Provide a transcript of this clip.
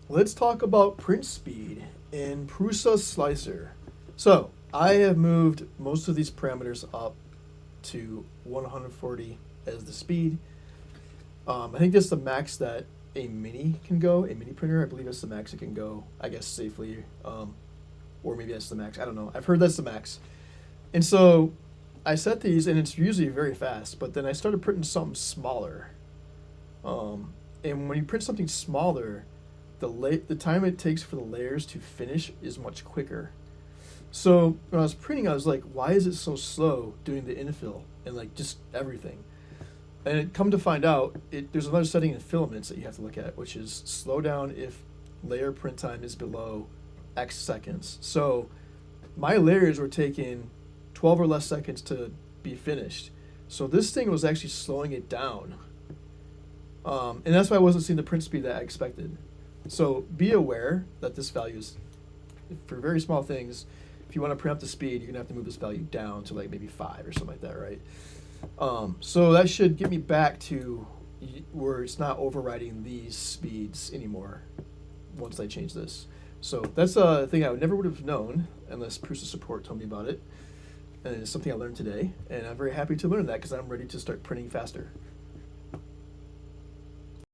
Let's talk about print speed in PrusaSlicer. So I have moved most of these parameters up to 140 as the speed. I think that's the max that a mini can go. A mini printer, I believe that's the max it can go. I guess safely, or maybe that's the max. I don't know. I've heard that's the max. And so I set these, and it's usually very fast. But then I started printing something smaller. And when you print something smaller, the time it takes for the layers to finish is much quicker. So when I was printing, I was like, why is it so slow doing the infill and like just everything? And it come to find out, there's another setting in filaments that you have to look at, which is slow down if layer print time is below X seconds. So my layers were taking 12 or less seconds to be finished. So this thing was actually slowing it down. And that's why I wasn't seeing the print speed that I expected. So be aware that this value is, for very small things, if you want to print up the speed, you're going to have to move this value down to like maybe 5 or something like that, right? So that should get me back to where it's not overriding these speeds anymore once I change this. So that's a thing I never would have known unless Prusa support told me about it. And it's something I learned today. And I'm very happy to learn that because I'm ready to start printing faster.